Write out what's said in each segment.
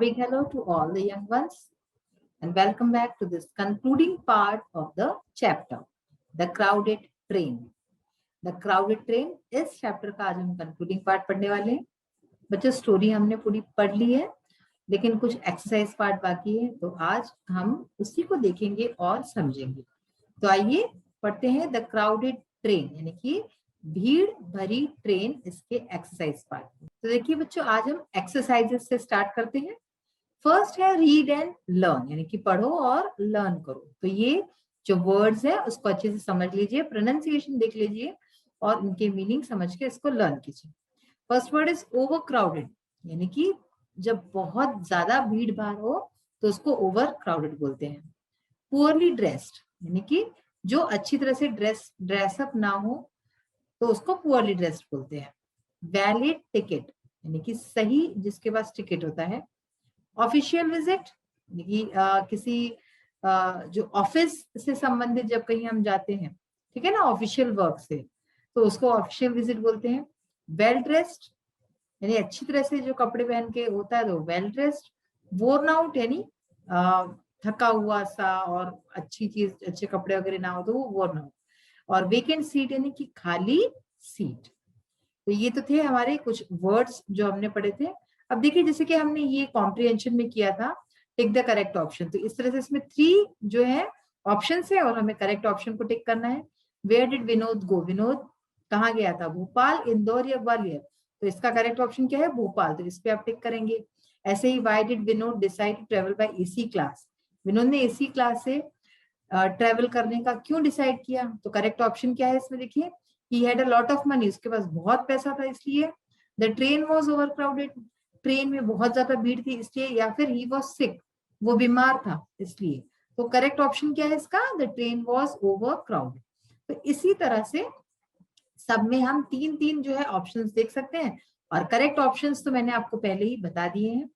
big hello to all the young ones and welcome back to this concluding part of the chapter, The Crowded Train. The Crowded Train इस chapter का आज हम concluding part पढ़ने वाले हैं। बच्चों story हमने पूरी पढ़ ली है, लेकिन कुछ एक्सरसाइज पार्ट बाकी है, तो आज हम उसी को देखेंगे और समझेंगे। तो आइए पढ़ते हैं द क्राउडेड ट्रेन, यानी कि भीड़ भरी ट्रेन, इसके एक्सरसाइज पार्ट। तो देखिए बच्चों, आज हम एक्सरसाइजेस से स्टार्ट करते हैं। फर्स्ट है रीड एंड लर्न, यानी कि पढ़ो और लर्न करो। तो ये जो वर्ड्स है उसको अच्छे से समझ लीजिए, प्रोनाउंसिएशन देख लीजिए और इनके मीनिंग समझ के इसको लर्न कीजिए। First word is over crowded, यानी कि जब बहुत ज्यादा भीड़ भाड़ हो तो उसको ओवर क्राउडेड बोलते हैं। पुअरली ड्रेस्ड, यानी कि जो अच्छी तरह से ड्रेसअप ना हो तो उसको पुअरली ड्रेस्ड बोलते हैं। वैलिड टिकट, यानी कि सही जिसके पास टिकट होता है। ऑफिशियल विजिट, यानी कि किसी जो ऑफिस से संबंधित जब कहीं हम जाते हैं, ठीक है ना, ऑफिशियल वर्क से, तो उसको ऑफिशियल विजिट बोलते हैं। वेल ड्रेस्ड, यानी अच्छी तरह से जो कपड़े पहन के होता है तो वेल ड्रेस्ड। वोर्न आउट, यानी थका हुआ सा और अच्छी चीज, अच्छे कपड़े वगैरह ना हो तो वो वोर्न आउट। और वेकेंट सीट, यानी कि खाली सीट। तो ये तो थे हमारे कुछ वर्ड्स जो हमने पढ़े थे। अब देखिए, जैसे कि हमने ये कॉम्प्रिहेंशन में किया था, टिक द करेक्ट ऑप्शन, तो इस तरह से इसमें 3 जो है ऑप्शन है और हमें करेक्ट ऑप्शन को टिक करना है। वेयर डिड विनोद गो, विनोद कहाँ गया था, भोपाल, इंदौर या ग्वालियर, तो इसका करेक्ट ऑप्शन क्या है, भोपाल, तो इस पे आप टिक करेंगे। ऐसे ही why did Vinod decide to travel by AC class, Vinod ने एसी क्लास से ट्रेवल करने का क्यों डिसाइड किया, तो करेक्ट ऑप्शन क्या है इसमें, देखिए, he had a lot of money, उसके पास बहुत पैसा था इसलिए। The train was over crowded, train में बहुत ज्यादा भीड़ थी इसलिए। या फिर ही वाज सिक, वो बीमार था इसलिए। तो करेक्ट ऑप्शन क्या है इसका, the train was over crowded. तो इसी तरह से सब में हम 3-3 जो है ऑप्शंस देख सकते हैं, और करेक्ट ऑप्शंस तो मैंने आपको पहले ही बता दिए हैं।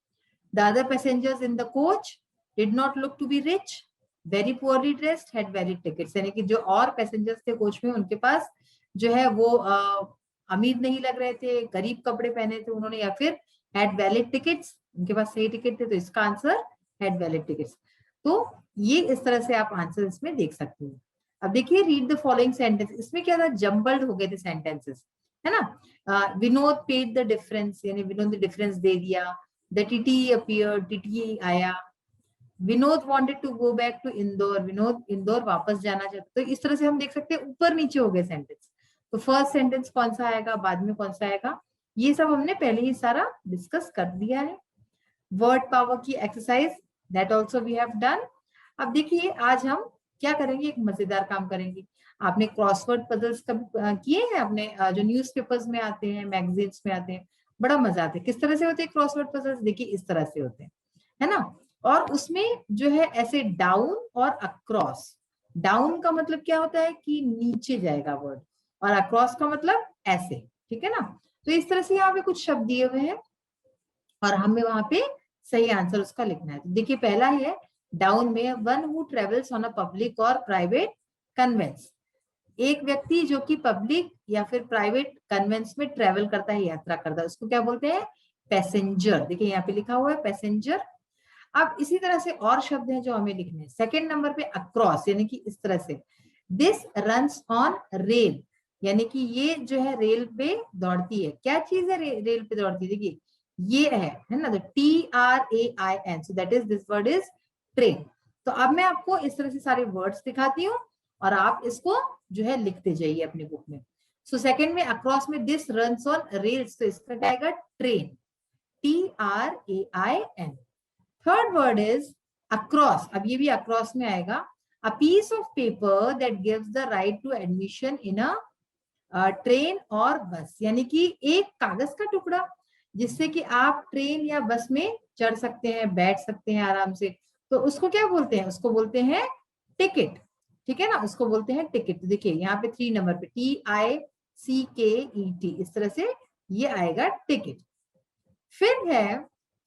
The other passengers in the coach did not look to be rich, very poorly dressed, had valid tickets, यानी कि जो और पैसेंजर्स थे कोच में उनके पास जो है वो अमीर नहीं लग रहे थे, गरीब कपड़े पहने थे उन्होंने, या फिर हैड वैलिड टिकट्स, उनके पास सही टिकट थे, तो इसका आंसर हैड वैलिड टिकट्स। तो ये इस तरह से आप आंसर इसमें देख सकते हो। अब देखिए, रीड द फॉलोइंग सेंटेंस, इसमें क्या था, जम्बल्ड हो गए थे सेंटेंसेस, है ना। विनोद पेड द डिफरेंस, यानी विनोद ने डिफरेंस दे दिया। द टीटी अपीयर, टीटी आया। Vinod wanted to go back to Indore, Vinod Indore वापस जाना चाहते। तो इस तरह से हम देख सकते हैं ऊपर नीचे हो गए सेंटेंस। तो फर्स्ट सेंटेंस कौन सा आएगा, बाद में कौन सा आएगा, ये सब हमने पहले ही सारा डिस्कस कर दिया है। वर्ड पावर की exercise, that also we have done. अब देखिए, आज हम क्या करेंगे, एक मजेदार काम करेंगे। आपने क्रॉसवर्ड पजल्स कभी किए हैं अपने, जो न्यूज़पेपर्स में आते हैं, मैगजीन्स में आते हैं, बड़ा मजा आता है। किस तरह से होते हैं क्रॉसवर्ड पजल्स, देखिए इस तरह से होते हैं, है ना। और उसमें जो है ऐसे डाउन और अक्रॉस, डाउन का मतलब क्या होता है कि नीचे जाएगा वर्ड, और अक्रॉस का मतलब ऐसे, ठीक है ना। तो इस तरह से यहाँ पे कुछ शब्द दिए हुए हैं और हमें वहां पे सही आंसर उसका लिखना है। तो देखिए, पहला ही है डाउन में, one who travels on a public और प्राइवेट कन्वेंस, एक व्यक्ति जो कि पब्लिक या फिर प्राइवेट कन्वेंस में ट्रेवल करता है, यात्रा करता है, उसको क्या बोलते हैं, पैसेंजर। देखिए यहाँ पे लिखा हुआ है पैसेंजर। अब इसी तरह से और शब्द हैं जो हमें लिखने हैं। सेकेंड नंबर पे अक्रॉस, यानी कि इस तरह से, दिस रन्स ऑन रेल, यानी कि ये जो है रेल पे दौड़ती है। क्या चीज है रेल पे दौड़ती है, देखिए ये है ना, TRAIN, so that is, this word is train. तो अब मैं आपको इस तरह से सारे वर्ड्स दिखाती हूँ और आप इसको जो है लिखते जाइए अपनी बुक में। सो सेकंड में अक्रॉस में, दिस रन्स ऑन रेल्स, तो इसका क्या आएगा, train, TRAIN। Third word is across, अब ये भी अक्रॉस में आएगा, a piece of paper that gives the right to admission in a train और बस, यानी कि एक कागज का टुकड़ा जिससे कि आप ट्रेन या बस में चढ़ सकते हैं, बैठ सकते हैं आराम से, तो उसको क्या बोलते हैं, उसको बोलते हैं टिकट, ठीक है ना, उसको बोलते हैं टिकट। तो देखिए यहाँ पे 3 नंबर पे TICKET, इस तरह से ये आएगा टिकट। फिर है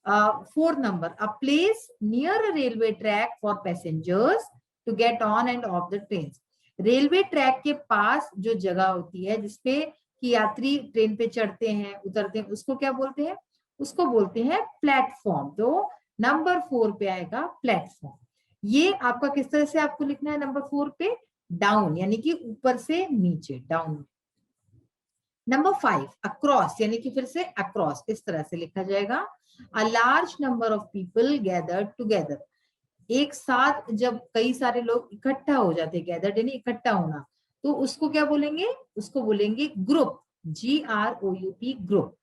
fourth number, a place near a railway track for passengers to get on and off the train, railway track के पास जो जगह होती है जिसपे कि यात्री ट्रेन पे चढ़ते हैं उतरते हैं, उसको क्या बोलते हैं, उसको बोलते हैं प्लेटफॉर्म। तो नंबर 4 पे आएगा प्लेटफॉर्म। ये आपका किस तरह से आपको लिखना है नंबर 4 पे, डाउन, यानी कि ऊपर से नीचे, डाउन। नंबर 5 अक्रॉस, यानी कि फिर से अक्रॉस, इस तरह से लिखा जाएगा। A large number of people gathered together, एक साथ जब कई सारे लोग इकट्ठा हो जाते, गैदर्ड यानी इकट्ठा होना, तो उसको क्या बोलेंगे, उसको बोलेंगे ग्रुप, GROUP, ग्रुप।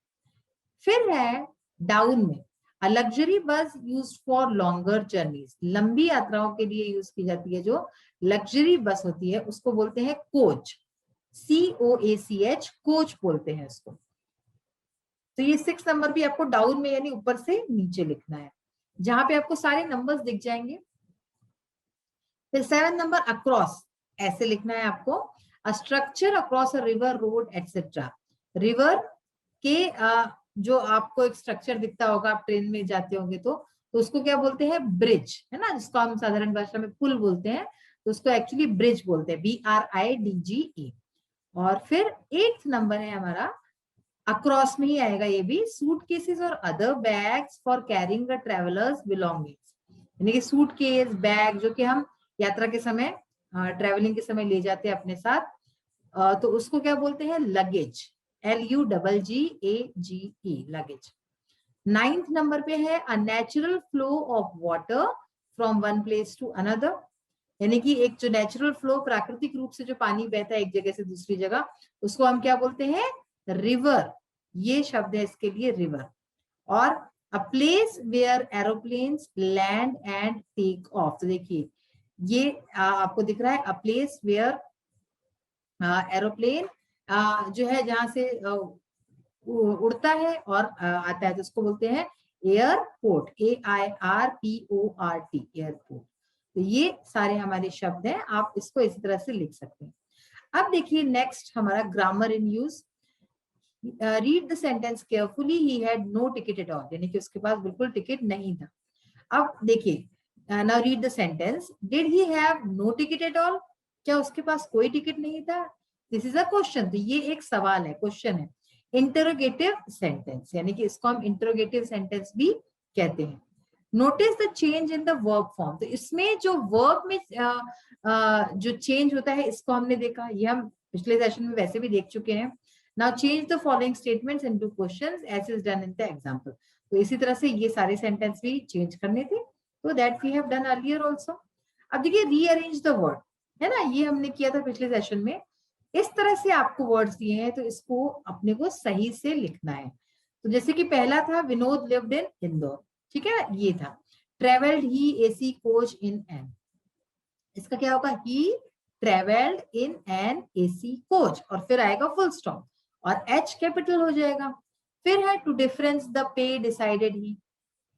फिर है डाउन में, a luxury bus used for longer journeys, लंबी यात्राओं के लिए यूज की जाती है जो लग्जरी बस होती है, उसको बोलते हैं कोच, COACH, कोच बोलते हैं उसको। तो ये 6 नंबर भी आपको डाउन में यानी ऊपर से नीचे लिखना है, जहां पे आपको सारे नंबर्स दिख जाएंगे। फिर 7 नंबर अक्रॉस, ऐसे लिखना है आपको, a structure across a river, road etcetera. River के जो आपको एक स्ट्रक्चर दिखता होगा, आप ट्रेन में जाते होंगे तो उसको क्या बोलते हैं, ब्रिज, है ना, जिसको हम साधारण भाषा में पुल बोलते हैं, तो उसको एक्चुअली ब्रिज बोलते हैं, BRIDGE। और फिर 8th नंबर है हमारा, अक्रॉस में ही आएगा ये भी, सूटकेसेस और other bags for carrying the travellers belongings, यानी कि सूटकेस, बैग जो कि हम यात्रा के समय, ट्रेवलिंग के समय ले जाते हैं अपने साथ, तो उसको क्या बोलते हैं, luggage, LUGGAGE, luggage. 9th number पे है, a natural flow of water from one place to another, यानी कि एक जो नेचुरल फ्लो, प्राकृतिक रूप से जो पानी बहता है एक जगह से दूसरी जगह, उसको हम क्या बोलते हैं, रिवर। ये शब्द है इसके लिए, रिवर। और a place where aeroplanes land and take off, तो देखिए ये आपको दिख रहा है, अ प्लेस वेयर एरोप्लेन जो है जहां से उड़ता है और आता है, तो उसको बोलते हैं एयरपोर्ट, AIRPORT, एयरपोर्ट। तो ये सारे हमारे शब्द हैं, आप इसको इसी तरह से लिख सकते हैं। अब देखिए नेक्स्ट हमारा grammar in use. Read the sentence carefully, he had no ticket at all, यानी कि उसके पास बिल्कुल टिकट नहीं था। अब देखिए, now read the sentence, did he have no ticket at all, क्या उसके पास कोई टिकट नहीं था, दिस इज अ क्वेश्चन, तो ये एक सवाल है, क्वेश्चन है। इंटरोगेटिव सेंटेंस, यानी कि इसको हम इंटरोगेटिव सेंटेंस भी कहते हैं। Notice the change in the verb form, तो इसमें जो वर्ब में जो चेंज होता है, इसको हमने देखा, ये हम पिछले सेशन में वैसे भी देख चुके हैं। Now change the following statements into questions as is done in the example, तो इसी तरह से ये सारे सेंटेंस भी चेंज करने थे, तो that we have done earlier also. अब देखिए रीअरेंज द वर्ड, है ना, ये हमने किया था पिछले सेशन में। इस तरह से आपको वर्ड्स दिए हैं, तो इसको अपने को सही से लिखना है। तो जैसे कि पहला था, विनोद लिव्ड इन इंदौर, ठीक है, ये था। Travelled he AC coach in an, इसका क्या होगा, he travelled in an AC coach, और फिर आएगा फुल स्टॉप, और एच कैपिटल हो जाएगा। फिर है to difference the pay decided he,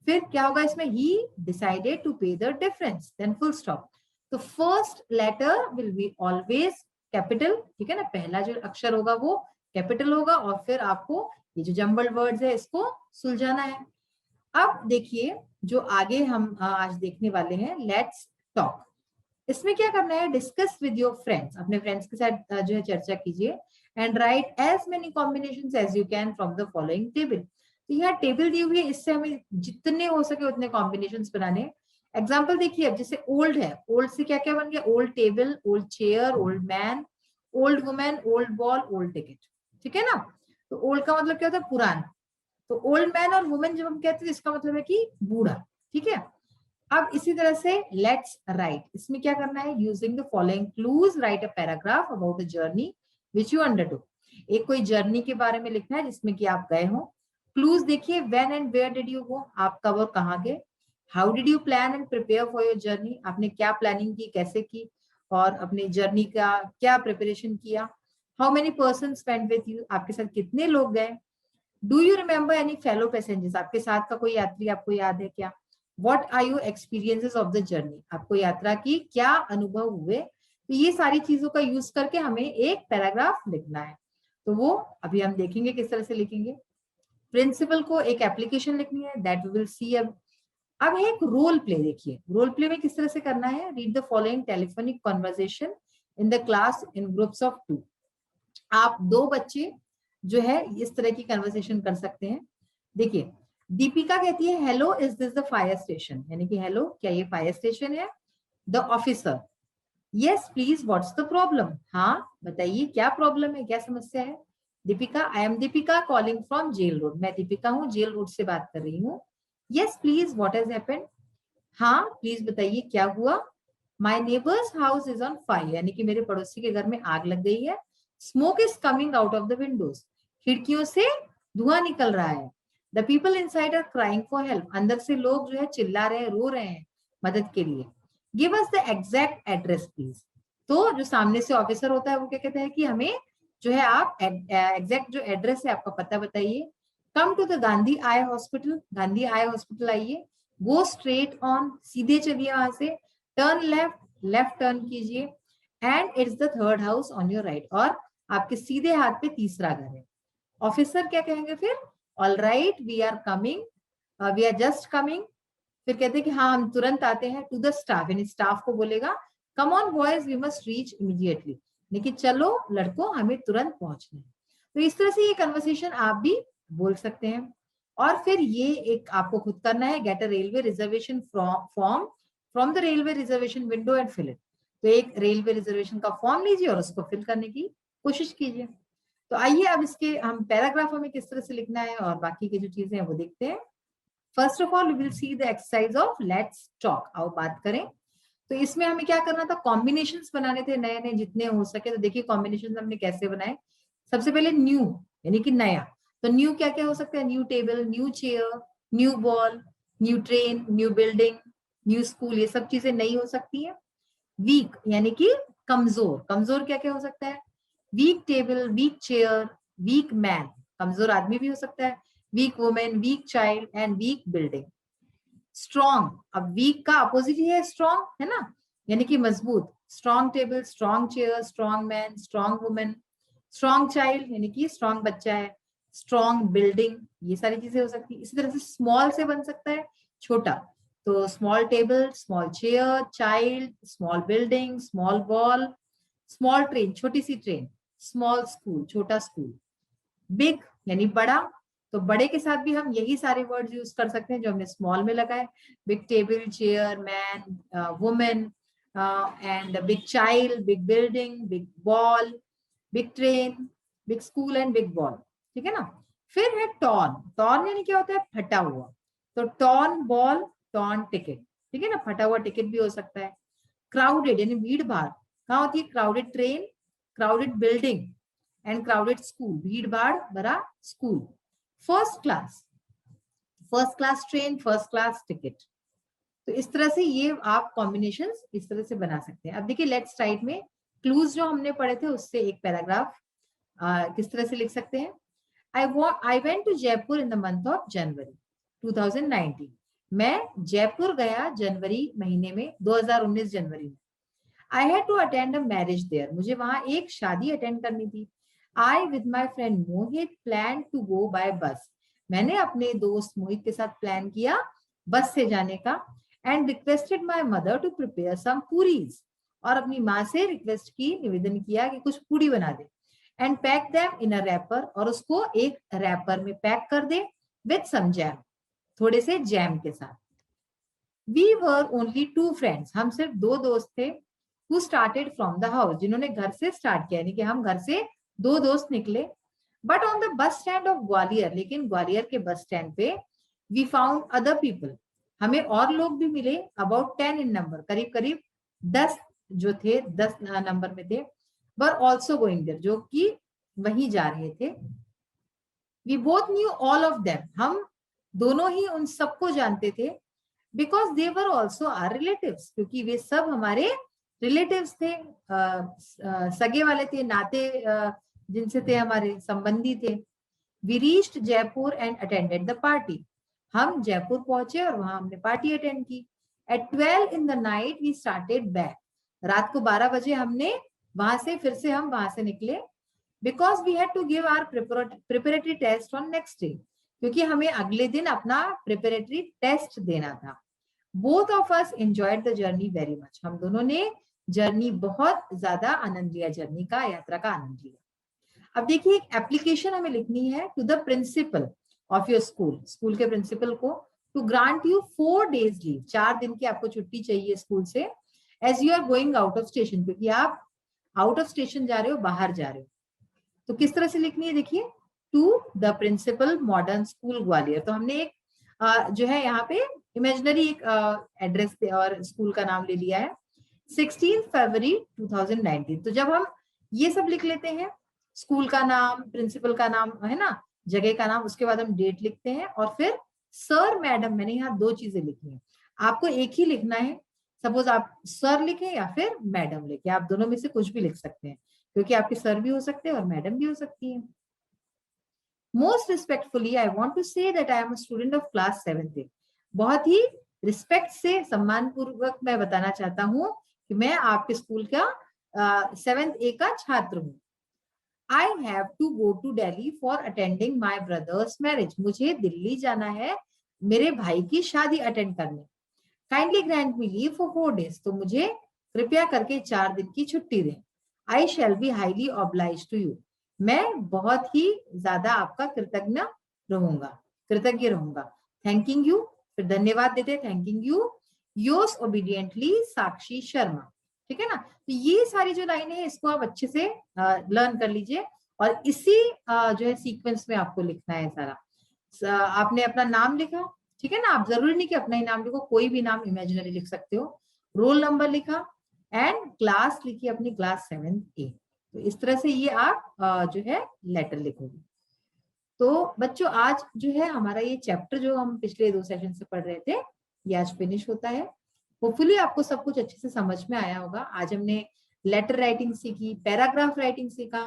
फिर क्या होगा इसमें, he decided to pay the difference, then full stop. तो first letter will be always capital, ठीक है ना, पहला जो अक्षर होगा वो कैपिटल होगा, और फिर आपको ये जो जंबल्ड वर्ड्स है इसको सुलझाना है। अब देखिए जो आगे हम आज देखने वाले हैं, लेट्स टॉक, इसमें क्या करना है, डिस्कस विद योर फ्रेंड्स, अपने फ्रेंड्स के साथ जो है चर्चा कीजिए, and write as many combinations as you can from the following table, तो यहाँ टेबल दी हुई है, इससे हमें जितने हो सके उतने कॉम्बिनेशंस बनाने। एग्जाम्पल देखिए, अब जैसे ओल्ड है, ओल्ड से क्या क्या बन गया, old table, old chair, old man, old women, old ball, old ticket, ठीक है ना। तो ओल्ड का मतलब क्या होता है, पुराना, तो ओल्ड मैन और वुमेन जब हम कहते हैं इसका मतलब है कि बूढ़ा, ठीक है। अब इसी तरह से लेट्स राइट, इसमें क्या करना है, using the following clues right a paragraph about the journey which you undertook, एक कोई जर्नी के बारे में लिखना है जिसमें कि आप गए हो। क्लूज देखिए, when and where did you go, आप कब और कहाँ गए। How did you plan and prepare for your journey, आपने क्या प्लानिंग की, कैसे की, और अपनी जर्नी का क्या प्रिपरेशन किया। How many person spend with you, आपके साथ कितने लोग गए। Do you remember any fellow passengers, आपके साथ का कोई यात्री आपको याद है क्या। What are you experiences of the journey, आपको यात्रा की क्या अनुभव हुए। तो ये सारी चीजों का यूज करके हमें एक पैराग्राफ लिखना है, तो वो अभी हम देखेंगे किस तरह से लिखेंगे। प्रिंसिपल को एक एप्लीकेशन लिखनी है, दैट वी विल सी। अब है एक रोल प्ले, देखिए रोल प्ले में किस तरह से करना है, read the following telephonic conversation in the class in groups of 2, आप 2 बच्चे जो है इस तरह की कन्वर्सेशन कर सकते हैं। देखिए दीपिका कहती है hello is this the fire station, यानी कि हेलो क्या ये फायर स्टेशन है? The officer yes please what's the problem, हाँ बताइए क्या प्रॉब्लम है, क्या समस्या है? Deepika I am Deepika calling from jail road, मैं दीपिका हूँ जेल रोड से बात कर रही हूँ। Yes please what has happened, हाँ प्लीज बताइए क्या हुआ? माई neighbours house is on fire, यानी कि मेरे पड़ोसी के घर में आग लग गई है। Smoke is coming out of the windows, खिड़कियों से धुआं निकल रहा है। The people inside are crying for help, अंदर से लोग जो है चिल्ला रहे हैं, रो रहे हैं मदद के लिए। Give us the exact address please, तो जो सामने से ऑफिसर होता है वो क्या कहता है कि हमें जो है आप एग्जैक्ट जो एड्रेस है आपका पता बताइए। Come to the Gandhi eye hospital, Gandhi eye hospital आइए। गो स्ट्रेट ऑन, सीधे चलिए वहां से। टर्न लेफ्ट, लेफ्ट टर्न कीजिए। And it's the third house on your right, और आपके सीधे हाथ पे तीसरा घर है। ऑफिसर क्या कहेंगे फिर? All right we are coming, we are just coming. फिर कहते हैं कि हाँ हम तुरंत आते हैं। टू द स्टाफ, यानी स्टाफ को बोलेगा come on boys we must reach immediately, लेकिन चलो लड़कों हमें तुरंत पहुंचना है। तो इस तरह से ये कन्वर्सेशन आप भी बोल सकते हैं। और फिर ये एक आपको खुद करना है, get a railway reservation form from the railway reservation window and fill it. तो एक रेलवे रिजर्वेशन का फॉर्म लीजिए और उसको फिल करने की कोशिश कीजिए। तो आइए अब इसके हम पैराग्राफ हमें किस तरह से लिखना है और बाकी की जो चीजें हैं वो देखते हैं। First of all we will see the exercise of let's talk, आओ बात करें। तो इसमें हमें क्या करना था, कॉम्बिनेशंस बनाने थे नए नए जितने हो सके। तो देखिए कॉम्बिनेशंस हमने कैसे बनाए। सबसे पहले न्यू, यानी कि नया। तो न्यू क्या क्या हो सकता है? New table, new chair, new ball, new train, new building, new school, ये सब चीजें नई हो सकती है। वीक यानी कि कमजोर, कमजोर क्या क्या हो सकता है? Weak table, weak chair, weak man, कमजोर आदमी भी हो सकता है। Weak women, weak child and weak building. Strong, अब वीक का अपोजिट ही है स्ट्रॉन्ग, है ना, यानी कि मजबूत। Strong table, strong chair, strong man, strong women. Strong child यानी कि स्ट्रॉन्ग बच्चा है। स्ट्रॉन्ग बिल्डिंग, ये सारी चीजें हो सकती है। इसी तरह से स्मॉल से बन सकता है छोटा, तो small table, small chair, child, small building, small ball, small train, छोटी सी ट्रेन, स्मॉल स्कूल, छोटा स्कूल। बिग यानी बड़ा, तो बड़े के साथ भी हम यही सारे वर्ड्स यूज कर सकते हैं जो हमने स्मॉल में लगाए। Big table, chair, man, women and big child, big building, big ball, big train, big school and big ball. ठीक है ना। फिर है टॉर्न, टॉर्न यानी क्या होता है? फटा हुआ। तो टॉर्न बॉल, टॉर्न टिकट, ठीक है ना, फटा हुआ टिकट भी हो सकता है। क्राउडेड यानी भीड़ भाड़, कहाँ होती है? Crowded train, crowded building and crowded school, भीड़ भाड़ भरा school. First class, first class train, first class ticket. तो इस तरह से ये आप कॉम्बिनेशन इस तरह से बना सकते हैं। अब देखिए लेट्स राइट में क्लूज जो हमने पढ़े थे उससे एक पैराग्राफ किस तरह से लिख सकते हैं। I went to Jaipur in the month of January 2019. मैं जयपुर गया जनवरी महीने में, 2019 जनवरी में। I had to attend a marriage there. मुझे वहां एक शादी अटेंड करनी थी। I with my friend Mohit planned to go by bus. मैंने अपने दोस्त मोहित के साथ प्लान किया बस से जाने का। And requested my mother to prepare some puris. और अपनी माँ से रिक्वेस्ट की, निवेदन किया कि कुछ पूरी बना दे। And pack them in a wrapper, और उसको एक रैपर में पैक कर दे। With some jam, थोड़े से जैम के साथ। We were only two friends. हम सिर्फ दो दोस्त थे। Who started from the house, जिन्होंने घर से स्टार्ट किया, यानी कि हम घर से दो दोस्त निकले। But on the bus stand of Gwalior, लेकिन ग्वालियर के बस स्टैंड पे we found other people, हमें और लोग भी मिले। About 10 in number, करीब करीब 10 जो थे, 10 नंबर में थे। Were also going there, जो कि वहीं जा रहे थे। We both knew all of them, हम दोनों ही उन सबको जानते थे। Because they were also are relatives, क्योंकि वे सब हमारे रिलेटिव्स थे, सगे वाले थे, नाते जिनसे थे, हमारे संबंधी थे। We reached Jaipur and attended the party, हम जयपुर पहुंचे और वहां हमने पार्टी अटेंड की। At 12 in the night we started back, रात को 12 बजे हमने वहां से फिर से हम वहां से निकले। Because we had to give our preparatory test on next day, क्योंकि हमें अगले दिन अपना प्रिपरेटरी टेस्ट देना था। Both of us enjoyed the journey very much, हम दोनों ने जर्नी बहुत ज्यादा आनंद लिया, जर्नी का, यात्रा का आनंद लिया। अब देखिए एक एप्लीकेशन हमें लिखनी है to the principal. Of your school, school के प्रिंसिपल को, to grant you 4 days leave, 4 दिन की आपको छुट्टी चाहिए स्कूल से, as you are going out of station, क्योंकि आप आउट ऑफ स्टेशन जा रहे हो, बाहर जा रहे हो। तो किस तरह से लिखनी है देखिए, to the principal modern school Gwalior. तो हमने एक जो है यहाँ पे इमेजिनरी एक एड्रेस और स्कूल का नाम ले लिया है, 16 फरवरी 2019। तो जब हम ये सब लिख लेते हैं, स्कूल का नाम, प्रिंसिपल का नाम, है ना, जगह का नाम, उसके बाद हम डेट लिखते हैं और फिर सर मैडम, मैंने यहाँ 2 चीजें लिखी हैं, आपको एक ही लिखना है। सपोज आप सर लिखें या फिर मैडम लिखें, आप दोनों में से कुछ भी लिख सकते हैं, क्योंकि आपके सर भी हो सकते हैं और मैडम भी हो सकती है। Most respectfully I want to say that I am a student of class 7th A। बहुत ही रिस्पेक्ट से, सम्मान पूर्वक मैं बताना चाहता हूँ कि मैं आपके स्कूल का 7th A का छात्र हूँ। I have to go to Delhi for attending my brother's marriage. मुझे दिल्ली जाना है मेरे भाई की शादी अटेंड करने। Kindly grant me leave for 4 days। तो मुझे कृपया करके 4 दिन की छुट्टी दें। I shall be highly oblige to you. मैं बहुत ही ज्यादा आपका कृतज्ञ रहूंगा। थैंकिंग यू, फिर धन्यवाद देते, थैंकिंग यू, योर्स ओबीडियंटली साक्षी शर्मा। ठीक है ना। तो ये सारी जो लाइनें हैं इसको आप अच्छे से लर्न कर लीजिए और इसी जो है सीक्वेंस में आपको लिखना है सारा। आपने अपना नाम लिखा, ठीक है ना, आप जरूरी नहीं कि अपना ही नाम लिखो, कोई भी नाम इमेजिनरी लिख सकते हो। रोल नंबर लिखा एंड क्लास लिखी अपनी, क्लास 7th A। तो इस तरह से ये आप जो है लेटर लिखोगे। तो बच्चों आज जो है हमारा ये चैप्टर जो हम पिछले 2 सेशन से पढ़ रहे थे, ये आज फिनिश होता है। होपफुली आपको सब कुछ अच्छे से समझ में आया होगा। आज हमने लेटर राइटिंग सीखी, पैराग्राफ राइटिंग सीखा,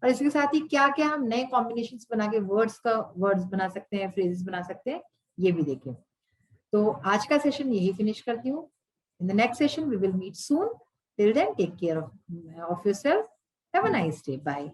और इसके साथ ही क्या क्या हम नए कॉम्बिनेशंस बना के वर्ड्स बना सकते हैं, फ्रेजेस बना सकते हैं, ये भी देखें। तो आज का सेशन यही फिनिश करती हूँ। In the next session we will meet soon. Till then take care of yourself. Have a nice day. Bye.